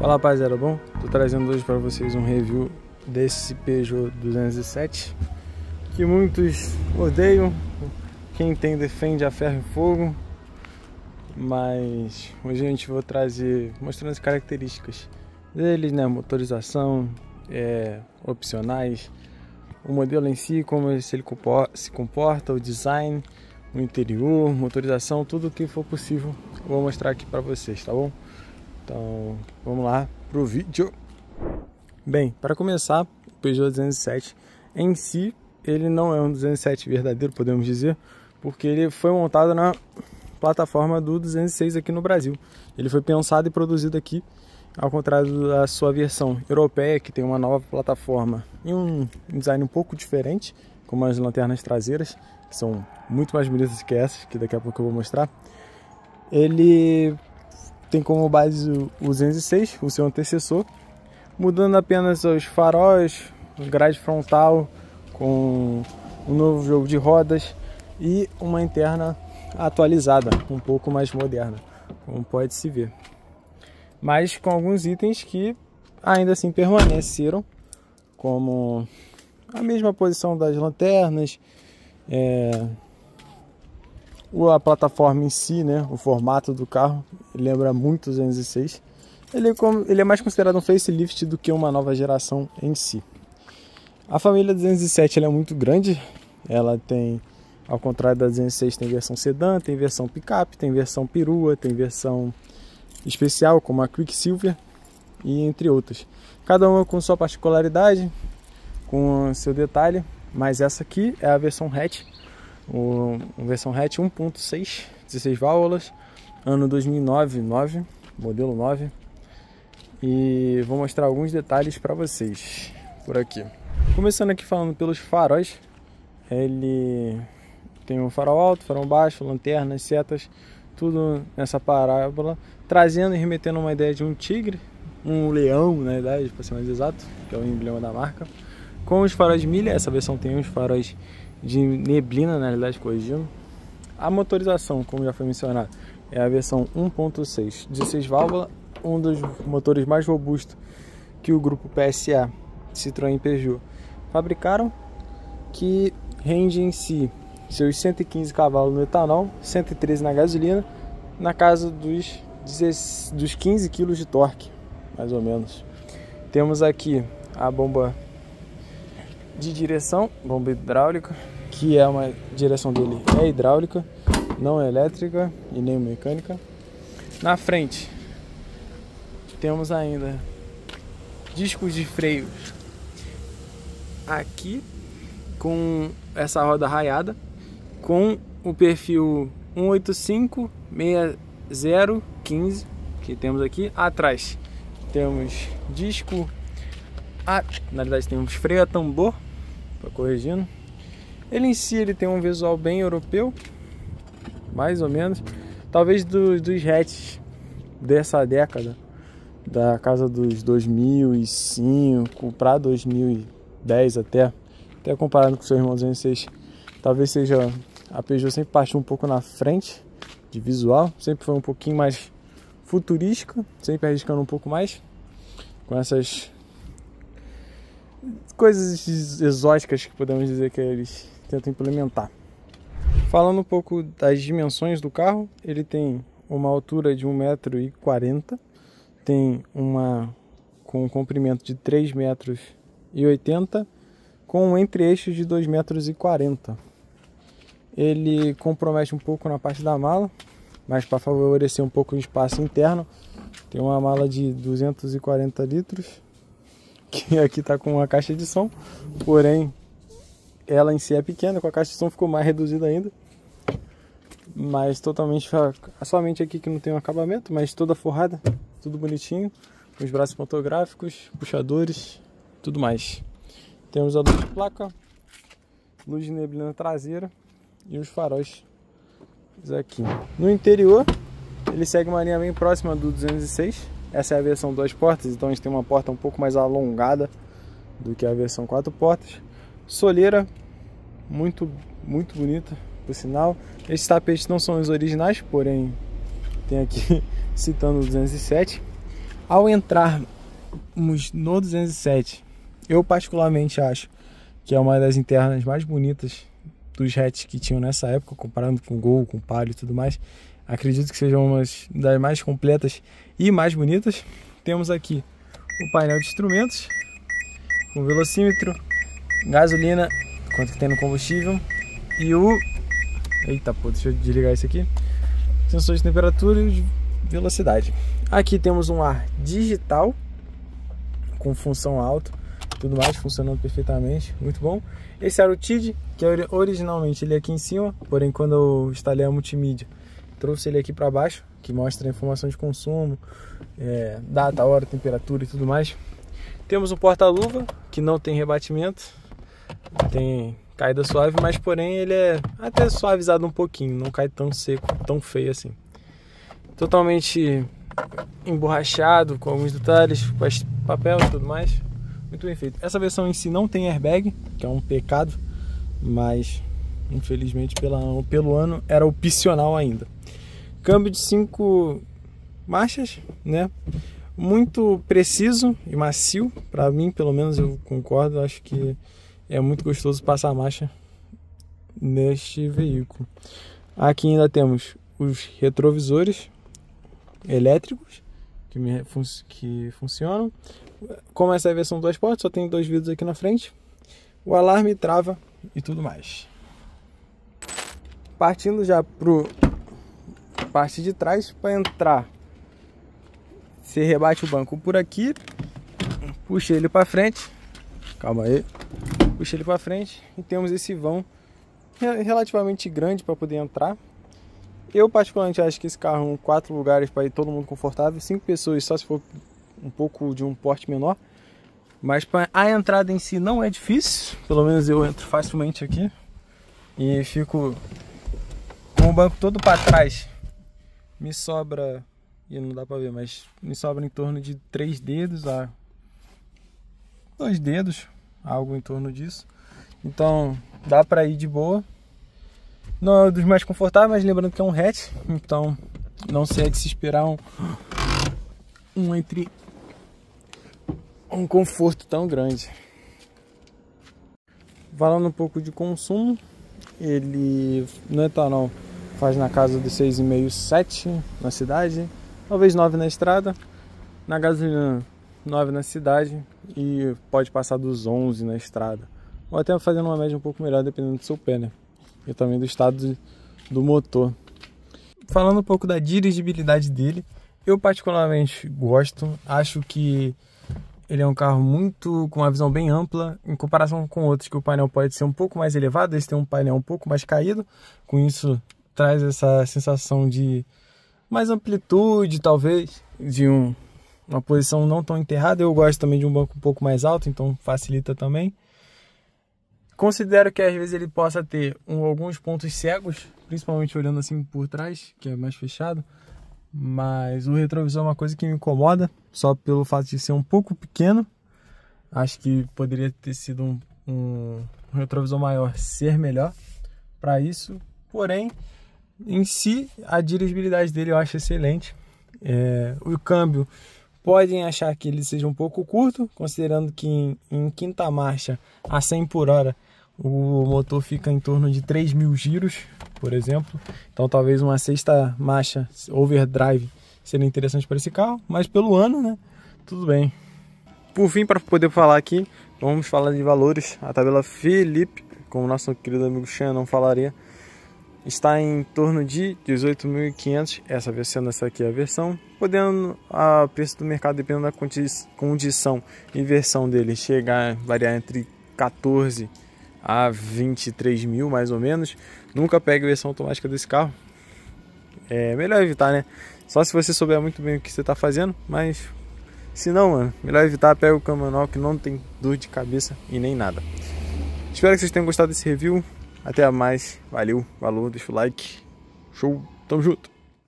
Fala rapaziada, bom? Tô trazendo hoje para vocês um review desse Peugeot 207 que muitos odeiam, quem tem defende a ferro e fogo, mas hoje a gente vai trazer mostrando as características deles, né? Motorização, opcionais, o modelo em si, como ele se comporta, o design, o interior, motorização, tudo o que for possível eu vou mostrar aqui para vocês, tá bom? Então vamos lá pro vídeo. Bem, para começar, o Peugeot 207 em si, ele não é um 207 verdadeiro, podemos dizer, porque ele foi montado na plataforma do 206 aqui no Brasil. Ele foi pensado e produzido aqui, ao contrário da sua versão europeia, que tem uma nova plataforma e um design um pouco diferente, como as lanternas traseiras, que são muito mais bonitas que essas, que daqui a pouco eu vou mostrar. Ele tem como base o 206, o seu antecessor, mudando apenas os faróis, grade frontal, com um novo jogo de rodas e uma interna atualizada, um pouco mais moderna, como pode se ver. Mas com alguns itens que ainda assim permaneceram, como a mesma posição das lanternas, a plataforma em si, né, o formato do carro lembra muito o 206. Ele é mais considerado um facelift do que uma nova geração em si. A família 207 ela é muito grande. Ela tem, ao contrário da 206, tem versão sedã, tem versão picape, tem versão perua, tem versão especial como a Quicksilver e entre outras. Cada uma com sua particularidade, com seu detalhe, mas essa aqui é a versão hatch. A versão hatch 1.6, 16 válvulas, ano 2009, modelo 9. E vou mostrar alguns detalhes para vocês por aqui. Começando aqui falando pelos faróis, ele tem um farol alto, farol baixo, lanternas, setas, tudo nessa parábola, trazendo e remetendo uma ideia de um tigre, um leão, na verdade, para ser mais exato, que é o emblema da marca. Com os faróis de milha, essa versão tem os faróis de neblina, na realidade, corrigindo. A motorização, como já foi mencionado, é a versão 1.6, 16 válvulas, um dos motores mais robustos que o grupo PSA, Citroën e Peugeot fabricaram, que rende em si seus 115 cavalos no etanol, 113 na gasolina, na casa dos 15 kg de torque, mais ou menos. Temos aqui a bomba de direção, bomba hidráulica, que é uma direção dele é hidráulica, não é elétrica e nem mecânica. Na frente temos ainda discos de freios aqui com essa roda raiada, com o perfil 1856015 que temos aqui. Atrás temos disco, na verdade temos freio a tambor, para corrigindo. Ele em si ele tem um visual bem europeu, mais ou menos, talvez dos hatches dessa década, da casa dos 2005 para 2010 até comparado com o seu irmão 206, talvez seja a Peugeot sempre partiu um pouco na frente de visual, sempre foi um pouquinho mais futurística, sempre arriscando um pouco mais com essas coisas exóticas que podemos dizer que eles tentam implementar. Falando um pouco das dimensões do carro, ele tem uma altura de 1,40 m, tem com um comprimento de 3,80 m, com um entre-eixo de 2,40 m. Ele compromete um pouco na parte da mala, mas para favorecer um pouco o espaço interno, tem uma mala de 240 litros, que aqui está com uma caixa de som, porém ela em si é pequena, com a caixa de som ficou mais reduzida ainda, mas totalmente, somente aqui que não tem um acabamento, mas toda forrada, tudo bonitinho, com os braços pantográficos, puxadores, tudo mais. Temos a luz de placa, luz de neblina traseira e os faróis aqui. No interior, ele segue uma linha bem próxima do 206. Essa é a versão 2 portas, então a gente tem uma porta um pouco mais alongada do que a versão 4 portas. Soleira, muito bonita, por sinal. Esses tapetes não são os originais, porém tem aqui citando o 207. Ao entrarmos no 207, eu particularmente acho que é uma das internas mais bonitas dos hatches que tinham nessa época, comparando com o Gol, com o Palio e tudo mais. Acredito que sejam uma das mais completas e mais bonitas. Temos aqui o painel de instrumentos, com velocímetro, gasolina, quanto que tem no combustível, e o... Eita, pô, deixa eu desligar isso aqui. Sensor de temperatura e de velocidade. Aqui temos um ar digital, com função alto, tudo mais, funcionando perfeitamente, muito bom. Esse era o TID, que originalmente ele é aqui em cima, porém quando eu instalei a multimídia, trouxe ele aqui para baixo, que mostra a informação de consumo, data, hora, temperatura e tudo mais. Temos um porta-luva, que não tem rebatimento, tem caída suave, mas porém ele é até suavizado um pouquinho, não cai tão seco, tão feio assim. Totalmente emborrachado, com alguns detalhes, com papel e tudo mais. Muito bem feito. Essa versão em si não tem airbag, que é um pecado, mas infelizmente pelo ano era opcional ainda. Câmbio de 5 marchas, né? Muito preciso e macio, para mim pelo menos eu concordo, acho que é muito gostoso passar a marcha neste veículo. Aqui ainda temos os retrovisores elétricos que funcionam. Como essa é a versão 2 portas, só tem 2 vidros aqui na frente, o alarme, trava e tudo mais. Partindo já pro parte de trás, para entrar, você rebate o banco por aqui, puxa ele para frente, calma aí, puxa ele para frente e temos esse vão relativamente grande para poder entrar. Eu particularmente acho que esse carro, 4 lugares para ir todo mundo confortável, 5 pessoas só se for um pouco de um porte menor, mas a entrada em si não é difícil, pelo menos eu entro facilmente aqui e fico com o banco todo para trás. Me sobra, e não dá para ver, mas me sobra em torno de 3 dedos a 2 dedos, algo em torno disso, então dá para ir de boa. Não é dos mais confortáveis, mas lembrando que é um hatch, então não se é de se esperar um conforto tão grande. Falando um pouco de consumo, ele no etanol faz na casa de 6,5, 7 na cidade, talvez 9 na estrada. Na gasolina 9 na cidade e pode passar dos 11 na estrada, ou até fazendo uma média um pouco melhor dependendo do seu pé, né? E também do estado do motor. Falando um pouco da dirigibilidade dele, eu particularmente gosto, acho que ele é um carro com uma visão bem ampla, em comparação com outros que o painel pode ser um pouco mais elevado, esse tem um painel um pouco mais caído, com isso traz essa sensação de mais amplitude, talvez, de uma posição não tão enterrada. Eu gosto também de um banco um pouco mais alto, então facilita também. Considero que às vezes ele possa ter alguns pontos cegos, principalmente olhando assim por trás, que é mais fechado. Mas o retrovisor é uma coisa que me incomoda, só pelo fato de ser um pouco pequeno. Acho que poderia ter sido um retrovisor maior, ser melhor para isso. Porém, em si, a dirigibilidade dele eu acho excelente. O câmbio, podem achar que ele seja um pouco curto, considerando que em quinta marcha a 100 por hora o motor fica em torno de 3.000 giros, por exemplo. Então talvez uma sexta marcha overdrive seria interessante para esse carro, mas pelo ano, né, tudo bem. Por fim, para poder falar aqui, vamos falar de valores. A tabela Philippe, como nosso querido amigo Shannon falaria, está em torno de 18.500, essa aqui é a versão, podendo a preço do mercado, dependendo da condição e versão dele, variar entre 14 a 23 mil mais ou menos. Nunca pegue a versão automática desse carro, é melhor evitar, né? Só se você souber muito bem o que você está fazendo, mas se não, mano, melhor evitar. Pega o câmbio manual, que não tem dor de cabeça e nem nada. Espero que vocês tenham gostado desse review. Até mais, valeu, falou, deixa o like, show, tamo junto!